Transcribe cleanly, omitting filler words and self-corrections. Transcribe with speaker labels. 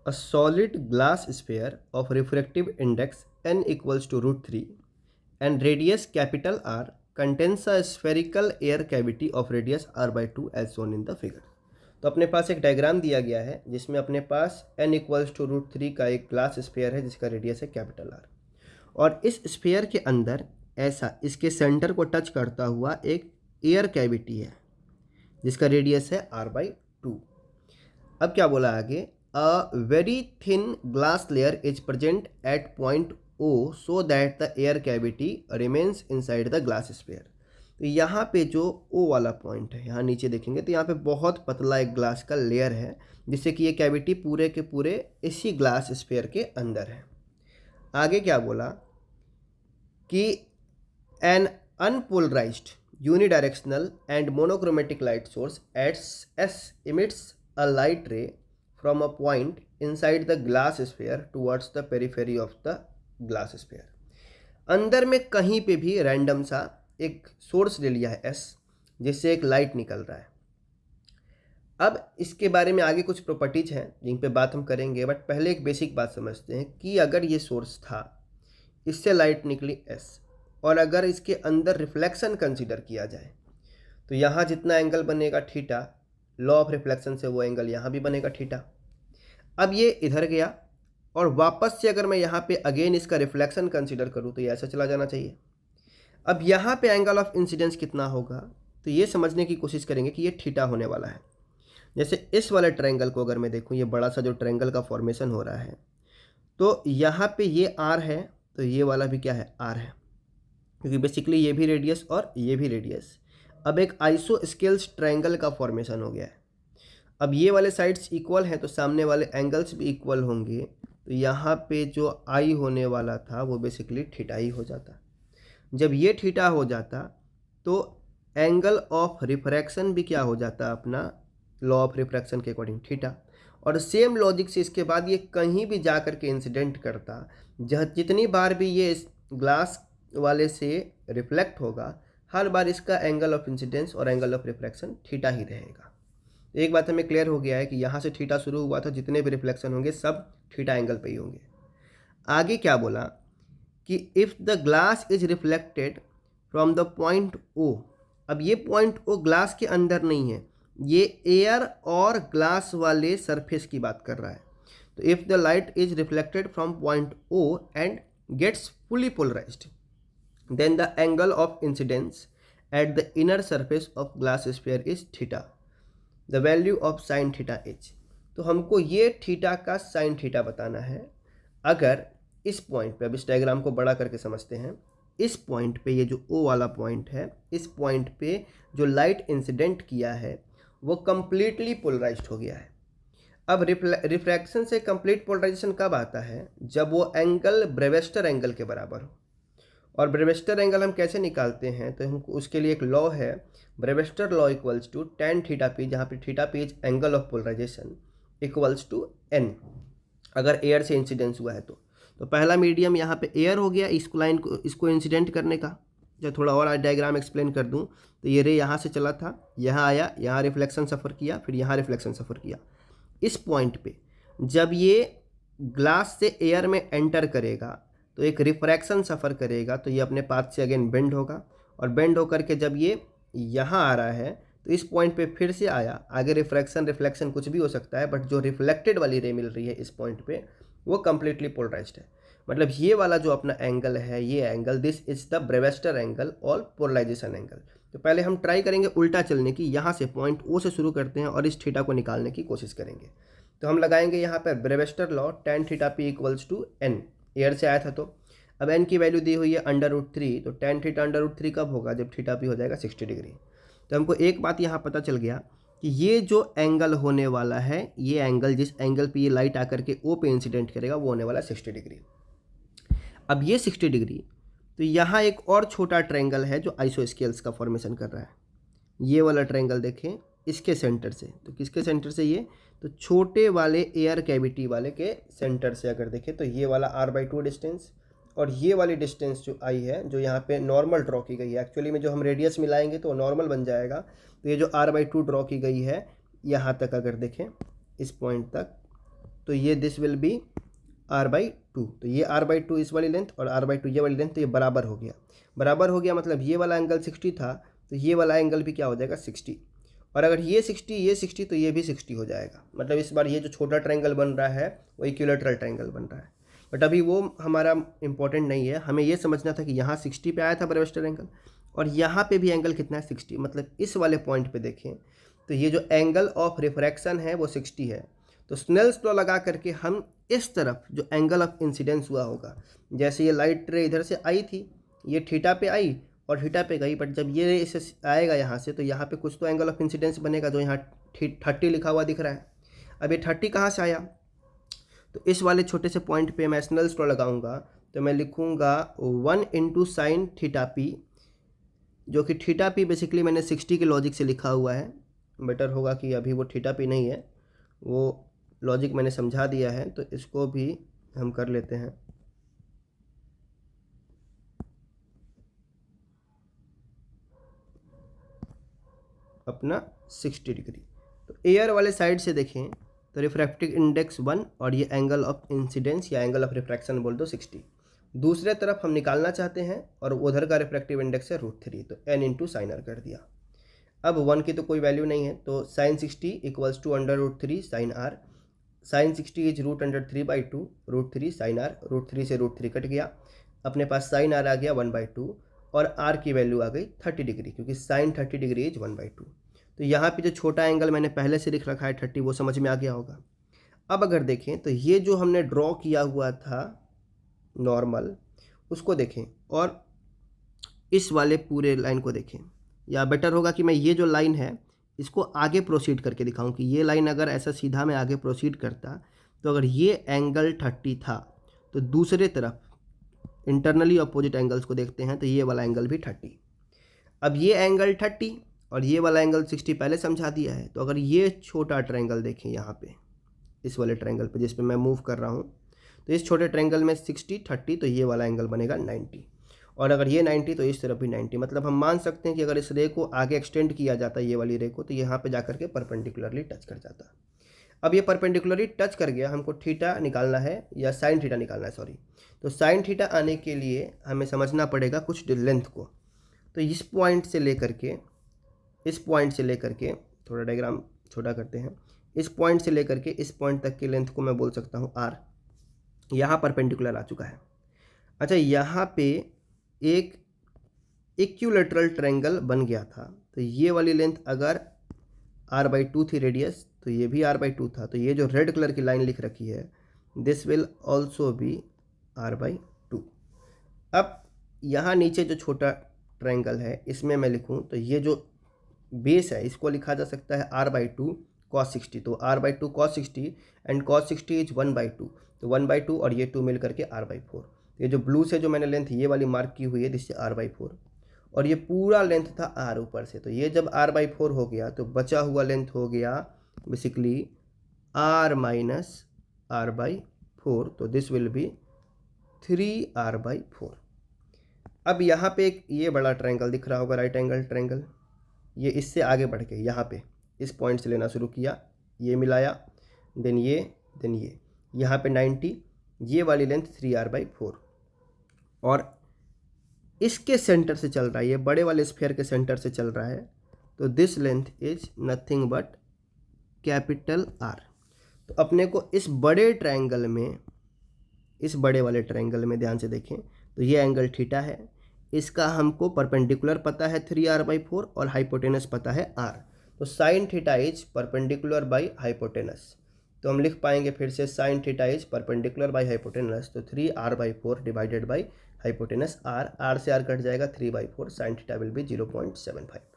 Speaker 1: A solid glass sphere of refractive index n equals to √3 and radius capital R contains a spherical air cavity of radius r/2 as shown in the figure। तो अपने पास एक diagram दिया गया है जिसमें अपने पास n equals to √3 का एक ग्लास स्फीयर है जिसका रेडियस है कैपिटल R, और इस स्फीयर के अंदर ऐसा इसके सेंटर को टच करता हुआ एक एयर कैविटी है जिसका रेडियस है r/2। अब क्या बोला आगे, a very thin glass layer is present at point O so that the air cavity remains inside the glass sphere. तो यहाँ पे जो O वाला पॉइंट है, यहाँ नीचे देखेंगे तो यहाँ पे बहुत पतला एक ग्लास का लेयर है जिससे कि ये कैविटी पूरे के पूरे इसी ग्लास स्फीयर के अंदर है। आगे क्या बोला कि an unpolarized unidirectional and monochromatic light source S emits a light ray from a point inside the glass sphere towards the periphery of the glass sphere। अंदर में कहीं पे भी रैंडम सा एक सोर्स ले लिया है S जिससे एक लाइट निकल रहा है। अब इसके बारे में आगे कुछ प्रॉपर्टीज हैं जिन पे बात हम करेंगे, बट पहले एक बेसिक बात समझते हैं कि अगर ये सोर्स था, इससे लाइट निकली S, और अगर इसके अंदर रिफ्लेक्शन कंसीडर किया जाए तो यहाँ जितना एंगल बनेगा थीटा, लॉ ऑफ रिफ्लेक्शन से वो एंगल यहाँ भी बनेगा थीटा। अब ये इधर गया और वापस से अगर मैं यहाँ पे अगेन इसका रिफ्लेक्शन कंसीडर करूँ तो ये ऐसा चला जाना चाहिए। अब यहाँ पे एंगल ऑफ इंसिडेंस कितना होगा तो ये समझने की कोशिश करेंगे कि ये थीटा होने वाला है। जैसे इस वाले ट्रायंगल को अगर मैं देखूँ, ये बड़ा सा जो ट्रायंगल का फॉर्मेशन हो रहा है, तो यहाँ पे ये R है तो ये वाला भी क्या है, R है, क्योंकि बेसिकली ये भी रेडियस और ये भी रेडियस। अब एक आइसोस्केल्स ट्रायंगल का फॉर्मेशन हो गया है। अब ये वाले साइड्स इक्वल हैं तो सामने वाले एंगल्स भी इक्वल होंगे, तो यहाँ पे जो आई होने वाला था वो बेसिकली थीटा ही हो जाता। जब ये थीटा हो जाता तो एंगल ऑफ रिफ्रैक्शन भी क्या हो जाता, अपना लॉ ऑफ रिफ्रैक्शन के अकॉर्डिंग थीटा। और सेम लॉजिक से इसके बाद ये कहीं भी जा कर के इंसिडेंट करता, जितनी बार भी ये इस ग्लास वाले से रिफ्लेक्ट होगा, हर बार इसका एंगल ऑफ इंसिडेंस और एंगल ऑफ रिफ्रैक्शन थीटा ही रहेगा। एक बात हमें क्लियर हो गया है कि यहाँ से थीटा शुरू हुआ था, जितने भी रिफ्लेक्शन होंगे सब थीटा एंगल पे ही होंगे। आगे क्या बोला कि if the glass is reflected from the point O, अब ये पॉइंट O ग्लास के अंदर नहीं है, ये एयर और ग्लास वाले सरफेस की बात कर रहा है। तो if the light is reflected from point O and gets fully polarized, then the angle of incidence at the inner surface of glass sphere is theta, the value of sin theta h। तो हमको ये theta का sin theta बताना है। अगर इस point पे, अब इस डायग्राम को बड़ा करके समझते हैं, इस पॉइंट पे ये जो O वाला पॉइंट है, इस पॉइंट पे जो लाइट इंसिडेंट किया है वो कंप्लीटली पोलराइज्ड हो गया है। अब रिफ्रैक्शन से कंप्लीट पोलराइजेशन कब आता है, जब वो एंगल ब्रेविस्टर एंगल के बराबर हो। और ब्रेविस्टर एंगल हम कैसे निकालते हैं, तो हमको उसके लिए एक लॉ है, Brewster law equals to tan theta P, जहाँ पे theta P is angle of polarization, equals to n, अगर एयर से इंसिडेंस हुआ है तो पहला मीडियम यहाँ पे एयर हो गया, इसको लाइन को इसको इंसिडेंट करने का। जब थोड़ा और डायग्राम एक्सप्लेन कर दूँ तो ये रे यहाँ से चला था, यहाँ आया, यहाँ रिफ्लेक्शन सफ़र किया, फिर यहाँ रिफ्लेक्शन सफ़र किया। इस पॉइंट पे जब ये ग्लास से एयर में एंटर करेगा तो एक रिफ्रैक्शन सफ़र करेगा, तो ये अपने पाथ से अगेन बेंड होगा, और बेंड होकर के जब ये यहाँ आ रहा है तो इस पॉइंट पे फिर से आया। आगे रिफ्लेक्शन कुछ भी हो सकता है, बट जो रिफ्लेक्टेड वाली रे मिल रही है इस पॉइंट पे वो कम्प्लीटली पोलराइज्ड है। मतलब ये वाला जो अपना एंगल है, ये angle, this is the Brewster angle और पोलराइजेशन एंगल। तो पहले हम ट्राई करेंगे उल्टा चलने की, यहाँ से पॉइंट O से शुरू करते हैं और इस थीटा को निकालने की कोशिश करेंगे। तो हम लगाएंगे यहाँ पर Brewster law, tan theta P equals to n, air से आया था तो अब n की वैल्यू दी हुई है √3, तो tan थीटा √3 कब होगा, जब थीटा पी हो जाएगा 60 डिग्री। तो हमको एक बात यहाँ पता चल गया कि ये जो एंगल होने वाला है, ये एंगल जिस एंगल पे ये लाइट आकर के O पे इंसिडेंट करेगा वो होने वाला 60 डिग्री। अब ये 60 डिग्री, तो यहाँ एक और छोटा ट्रायंगल है जो आइसोस्केल्स का फॉर्मेशन कर रहा है। ये वाला ट्रायंगल देखें, इसके सेंटर से, तो किसके सेंटर से, ये तो छोटे वाले एयर कैविटी वाले के सेंटर से अगर देखें तो ये वाला r/2 डिस्टेंस, और ये वाली डिस्टेंस जो आई है, जो यहाँ पे नॉर्मल ड्रॉ की गई है, एक्चुअली में जो हम रेडियस मिलाएंगे तो नॉर्मल बन जाएगा। तो ये जो r/2 ड्रॉ की गई है यहाँ तक अगर देखें, इस पॉइंट तक, तो ये दिस विल बी r/2। तो ये r/2 इस वाली लेंथ और r/2 ये वाली लेंथ, तो ये बराबर हो गया। बराबर हो गया मतलब ये वाला एंगल 60 था, तो ये वाला एंगल भी क्या हो जाएगा 60। और अगर ये 60 तो ये भी 60 हो जाएगा। मतलब इस बार ये जो छोटा ट्रायंगल बन रहा है वो इक्विलैटरल ट्रायंगल बन रहा है। बट अभी वो हमारा इंपॉर्टेंट नहीं है, हमें ये समझना था कि यहाँ 60 पे आया था ब्रेविस्टर एंगल, और यहाँ पे भी एंगल कितना है 60। मतलब इस वाले पॉइंट पे देखें तो ये जो एंगल ऑफ रिफ्रैक्शन है वो 60 है। तो स्नेल्स लॉ लगा करके हम इस तरफ जो एंगल ऑफ इंसिडेंस हुआ होगा, जैसे ये लाइट रे इधर से आई थी, ये थीटा पे आई और थीटा पे गई, बट जब ये इसे आएगा यहाँ से तो यहाँ पे कुछ तो एंगल ऑफ इंसिडेंस बनेगा, जो यहाँ 30 लिखा हुआ दिख रहा है। अब ये 30 कहाँ से आया, तो इस वाले छोटे से पॉइंट पे मैं स्नेल्स लॉ लगाऊंगा, तो मैं लिखूंगा 1 × sin θp, जो कि थीटा पी बेसिकली मैंने 60 के लॉजिक से लिखा हुआ है। बेटर होगा कि अभी वो थीटा पी नहीं है, वो लॉजिक मैंने समझा दिया है, तो इसको भी हम कर लेते हैं। अपना 60 डिग्री। तो एयर वाले साइड से देखें तो रिफ्रैक्टिव इंडेक्स 1 और ये एंगल ऑफ इंसिडेंस या एंगल ऑफ रिफ्रैक्शन बोल दो 60। दूसरे तरफ हम निकालना चाहते हैं और उधर का रिफ्रैक्टिव इंडेक्स है √3, तो n × sin r कर दिया। अब 1 की तो कोई वैल्यू नहीं है, तो sin 60 = √3 sin r। sin 60 is √3/2, √3 sin r, √3 से √3 कट गया, अपने पास sin r आ गया 1/2 और r की वैल्यू आ गई 30 डिग्री, क्योंकि sin 30 डिग्री इज 1/2। तो यहाँ पे जो छोटा एंगल मैंने पहले से लिख रखा है 30, वो समझ में आ गया होगा। अब अगर देखें तो ये जो हमने ड्रॉ किया हुआ था नॉर्मल, उसको देखें और इस वाले पूरे लाइन को देखें, या बेटर होगा कि मैं ये जो लाइन है इसको आगे प्रोसीड करके दिखाऊं कि ये लाइन अगर ऐसा सीधा मैं आगे प्रोसीड करता, तो अगर ये एंगल 30 था तो दूसरे तरफ इंटरनली अपोजिट एंगल्स को देखते हैं तो ये वाला एंगल भी 30। अब ये एंगल 30 और ये वाला एंगल 60 पहले समझा दिया है। तो अगर ये छोटा ट्रायंगल देखें यहाँ पे, इस वाले ट्रायंगल पे जिस पे मैं मूव कर रहा हूँ, तो इस छोटे ट्रायंगल में 60 30, तो ये वाला एंगल बनेगा 90, और अगर ये 90 तो इस तरफ भी 90। मतलब हम मान सकते हैं कि अगर इस रे को आगे एक्सटेंड किया जाता है ये वाली रे को, तो यहाँ पे जाकर के परपेंडिकुलरली टच कर जाता। अब ये परपेंडिकुलरली टच कर गया, हमको थीटा निकालना है या साइन थीटा निकालना है, सॉरी। तो साइन थीटा आने के लिए हमें समझना पड़ेगा कुछ लेंथ को। तो इस पॉइंट से लेकर के थोड़ा डायग्राम छोटा करते हैं, इस पॉइंट से लेकर के इस पॉइंट तक की लेंथ को मैं बोल सकता हूँ r। यहाँ परपेंडिकुलर आ चुका है। अच्छा, यहाँ पे एक इक्विलैटरल ट्रायंगल बन गया था, तो ये वाली लेंथ अगर r/2 थी रेडियस, तो ये भी r/2 था। तो ये जो रेड कलर की लाइन लिख रखी है this will also be r/2। अब यहाँ नीचे जो छोटा ट्रायंगल है इसमें मैं लिखूँ तो ये जो बेस है इसको लिखा जा सकता है r/2 cos 60। तो r/2 cos 60 and cos 60 is 1/2, तो 1/2 और ये 2 मिल करके r/4। ये जो ब्लू से जो मैंने लेंथ ये वाली मार्क की हुई है दिस से r/4, और ये पूरा लेंथ था r ऊपर से। तो ये जब r/4 हो गया तो बचा हुआ लेंथ हो गया बेसिकली r - r/4, तो दिस विल बी 3r/4। अब यहाँ पे एक ये बड़ा ट्रायंगल दिख रहा होगा, राइट एंगल ट्रायंगल, ये इससे आगे बढ़ के यहाँ पे इस पॉइंट से लेना शुरू किया, ये मिलाया, देन ये यहाँ पे 90, ये वाली लेंथ 3r/4, और इसके सेंटर से चल रहा है, ये बड़े वाले स्फीयर के सेंटर से चल रहा है, तो this length is nothing but capital R। तो अपने को इस बड़े ट्रायंगल में, इस बड़े वाले ट्रायंगल में ध्यान से देखें तो ये एंगल थीटा है, इसका हमको परपेंडिकुलर पता है 3r/4 और हाइपोटेनस पता है r। तो sine theta is perpendicular by hypotenuse, तो हम लिख पाएंगे फिर से sine theta is perpendicular by hypotenuse, तो 3r/4 divided by hypotenuse r, r से r कट जाएगा 3/4, साइन थीटा विल बी 0.75।